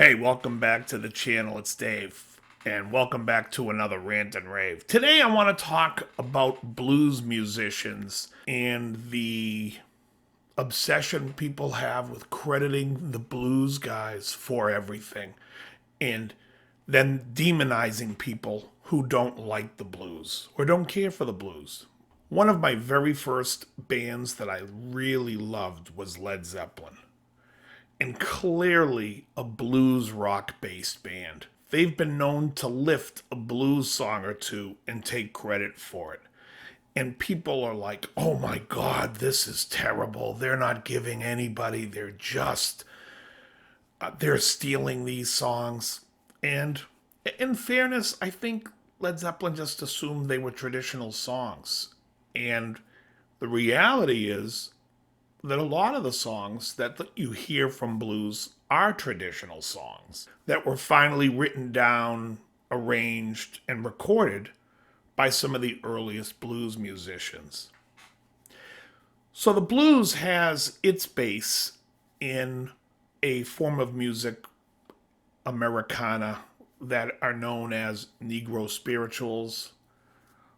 Hey, welcome back to the channel. It's Dave, and welcome back to another Rant and Rave. Today, I want to talk about blues musicians and the obsession people have with crediting the blues guys for everything, and then demonizing people who don't like the blues or don't care for the blues. One of my very first bands that I really loved was Led Zeppelin, and clearly a blues rock based band. They've been known to lift a blues song or two and take credit for it. And people are like, oh my God, this is terrible. They're not giving anybody, they're stealing these songs. And in fairness, I think Led Zeppelin just assumed they were traditional songs. And the reality is, that a lot of the songs that you hear from blues are traditional songs that were finally written down, arranged, and recorded by some of the earliest blues musicians. So the blues has its base in a form of music, Americana, that are known as Negro spirituals.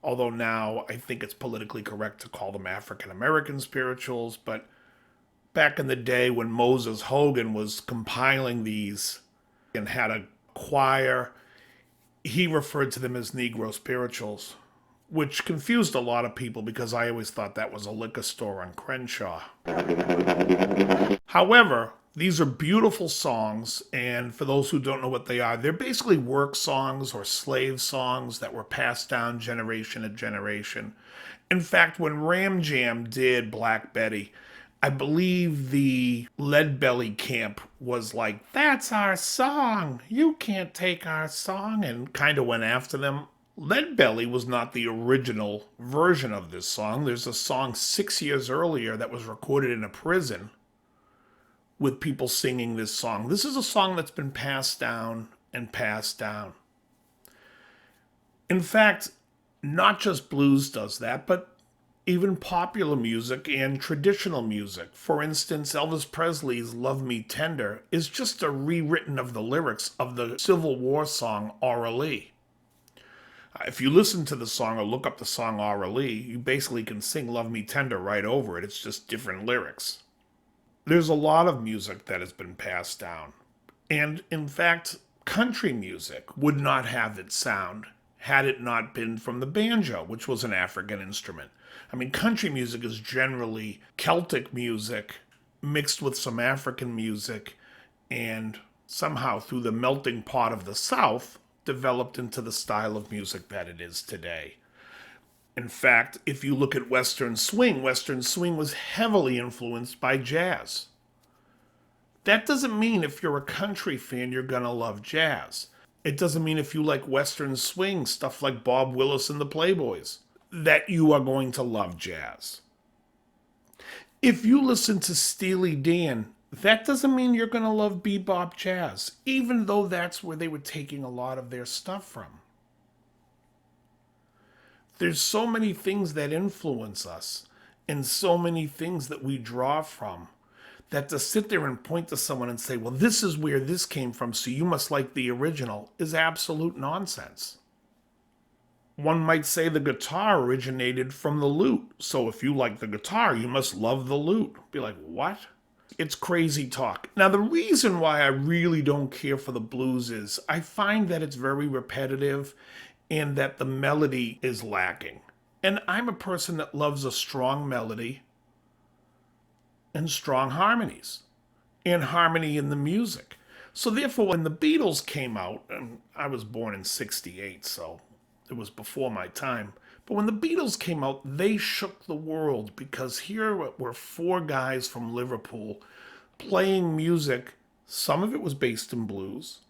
Although now I think it's politically correct to call them African American spirituals, but back in the day when Moses Hogan was compiling these and had a choir, he referred to them as Negro spirituals, which confused a lot of people because I always thought that was a liquor store on Crenshaw. However, these are beautiful songs, and for those who don't know what they are, they're basically work songs or slave songs that were passed down generation to generation. In fact, when Ram Jam did Black Betty, I believe the Lead Belly camp was like, that's our song. You can't take our song, and kind of went after them. Lead Belly was not the original version of this song. There's a song 6 years earlier that was recorded in a prison with people singing this song. This is a song that's been passed down and passed down. In fact, not just blues does that, but even popular music and traditional music. For instance, Elvis Presley's Love Me Tender is just a rewritten of the lyrics of the Civil War song Aura Lee. If you listen to the song or look up the song Aura Lee, you basically can sing Love Me Tender right over it. It's just different lyrics. There's a lot of music that has been passed down. And in fact, country music would not have its sound had it not been from the banjo, which was an African instrument. I mean, country music is generally Celtic music mixed with some African music, and somehow through the melting pot of the South, developed into the style of music that it is today. In fact, if you look at Western Swing was heavily influenced by jazz. That doesn't mean if you're a country fan, you're going to love jazz. It doesn't mean if you like Western Swing, stuff like Bob Willis and the Playboys, that you are going to love jazz. If you listen to Steely Dan, that doesn't mean you're going to love bebop jazz, even though that's where they were taking a lot of their stuff from. There's so many things that influence us and so many things that we draw from that to sit there and point to someone and say, well, this is where this came from, so you must like the original, is absolute nonsense. One might say the guitar originated from the lute, so if you like the guitar, you must love the lute. Be like, what? It's crazy talk. Now, the reason why I really don't care for the blues is I find that it's very repetitive and that the melody is lacking. And I'm a person that loves a strong melody and strong harmonies and harmony in the music. So therefore, when the Beatles came out, and I was born in '68, so it was before my time, but when the Beatles came out, they shook the world because here were four guys from Liverpool playing music. Some of it was based in blues,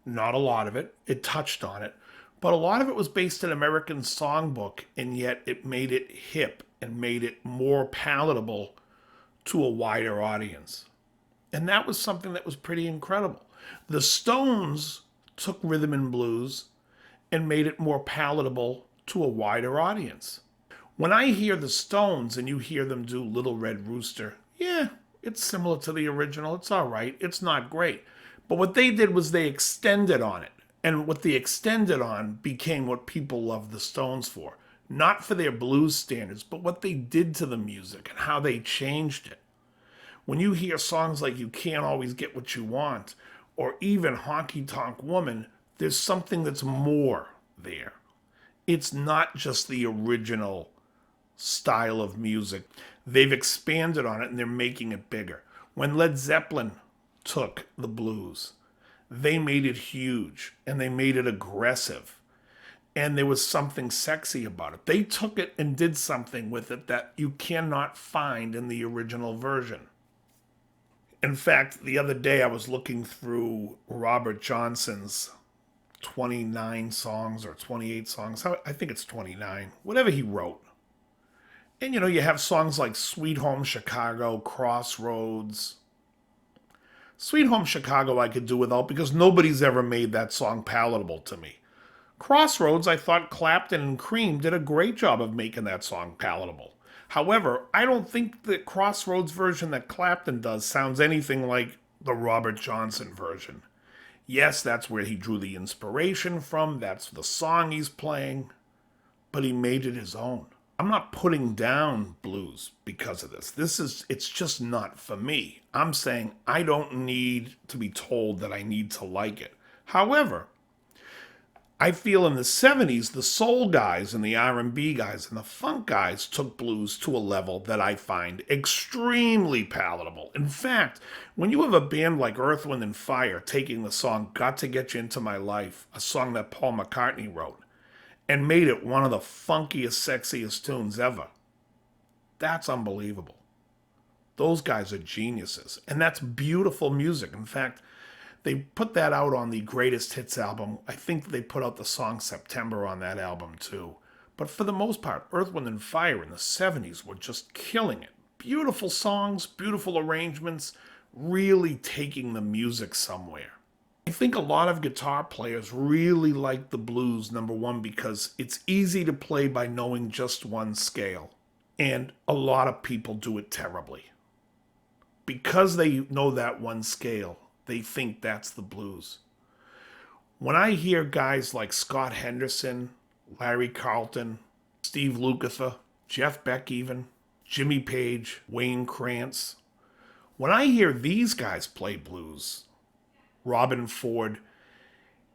not a lot of it. It touched on it. But a lot of it was based in American songbook, and yet it made it hip and made it more palatable to a wider audience. And that was something that was pretty incredible. The Stones took rhythm and blues and made it more palatable to a wider audience. When I hear the Stones and you hear them do Little Red Rooster, yeah, it's similar to the original. It's all right. It's not great. But what they did was they extended on it. And what they extended on became what people love the Stones for. Not for their blues standards, but what they did to the music and how they changed it. When you hear songs like You Can't Always Get What You Want, or even Honky Tonk Woman, there's something that's more there. It's not just the original style of music. They've expanded on it and they're making it bigger. When Led Zeppelin took the blues, they made it huge and they made it aggressive. And there was something sexy about it. They took it and did something with it that you cannot find in the original version. In fact, the other day I was looking through Robert Johnson's 29 songs or 28 songs. I think it's 29, whatever he wrote. And you have songs like Sweet Home Chicago, Crossroads. Sweet Home Chicago I could do without because nobody's ever made that song palatable to me. Crossroads, I thought Clapton and Cream did a great job of making that song palatable. However, I don't think the Crossroads version that Clapton does sounds anything like the Robert Johnson version. Yes, that's where he drew the inspiration from, that's the song he's playing, but he made it his own. I'm not putting down blues because of this. It's just not for me. I'm saying I don't need to be told that I need to like it. However, I feel in the 70s, the soul guys and the R&B guys and the funk guys took blues to a level that I find extremely palatable. In fact, when you have a band like Earth, Wind & Fire taking the song Got to Get You Into My Life, a song that Paul McCartney wrote, and made it one of the funkiest, sexiest tunes ever, that's unbelievable. Those guys are geniuses, and that's beautiful music. In fact, they put that out on the Greatest Hits album. I think they put out the song September on that album too. But for the most part, Earth, Wind & Fire in the 70s were just killing it. Beautiful songs, beautiful arrangements, really taking the music somewhere. I think a lot of guitar players really like the blues, number one, because it's easy to play by knowing just one scale. And a lot of people do it terribly. Because they know that one scale, they think that's the blues. When I hear guys like Scott Henderson, Larry Carlton, Steve Lukather, Jeff Beck even, Jimmy Page, Wayne Krantz, when I hear these guys play blues, Robin Ford,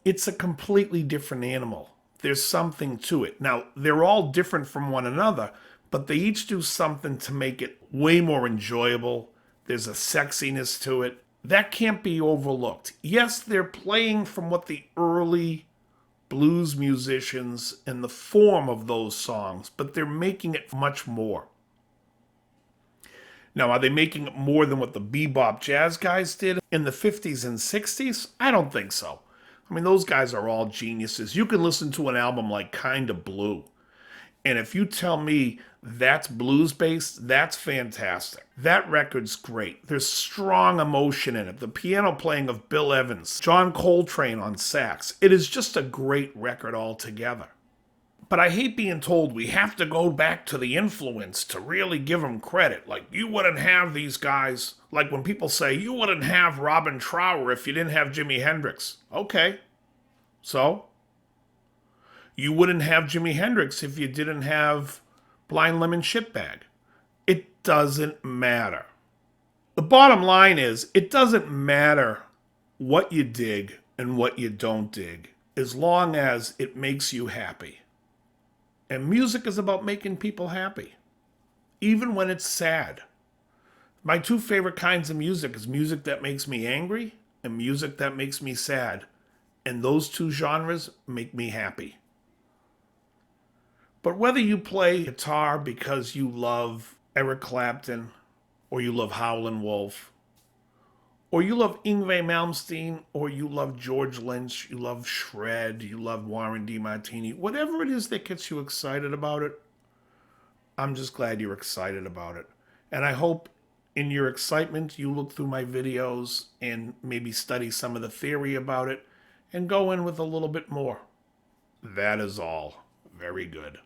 it's a completely different animal. There's something to it. Now, they're all different from one another, but they each do something to make it way more enjoyable. There's a sexiness to it. That can't be overlooked. Yes, they're playing from what the early blues musicians in the form of those songs, but they're making it much more. Now, are they making it more than what the bebop jazz guys did in the 50s and 60s? I don't think so. I mean, those guys are all geniuses. You can listen to an album like Kinda Blue, and if you tell me that's blues-based, that's fantastic. That record's great. There's strong emotion in it. The piano playing of Bill Evans, John Coltrane on sax. It is just a great record altogether. But I hate being told we have to go back to the influence to really give them credit. Like, you wouldn't have these guys. Like when people say, you wouldn't have Robin Trower if you didn't have Jimi Hendrix. Okay. So? You wouldn't have Jimi Hendrix if you didn't have Blind Lemon Shitbag. It doesn't matter. The bottom line is, it doesn't matter what you dig and what you don't dig, as long as it makes you happy. And music is about making people happy, even when it's sad. My two favorite kinds of music is music that makes me angry and music that makes me sad. And those two genres make me happy. But whether you play guitar because you love Eric Clapton, or you love Howlin' Wolf, or you love Yngwie Malmsteen, or you love George Lynch, you love Shred, you love Warren DeMartini, whatever it is that gets you excited about it, I'm just glad you're excited about it. And I hope in your excitement you look through my videos and maybe study some of the theory about it and go in with a little bit more. That is all. Very good.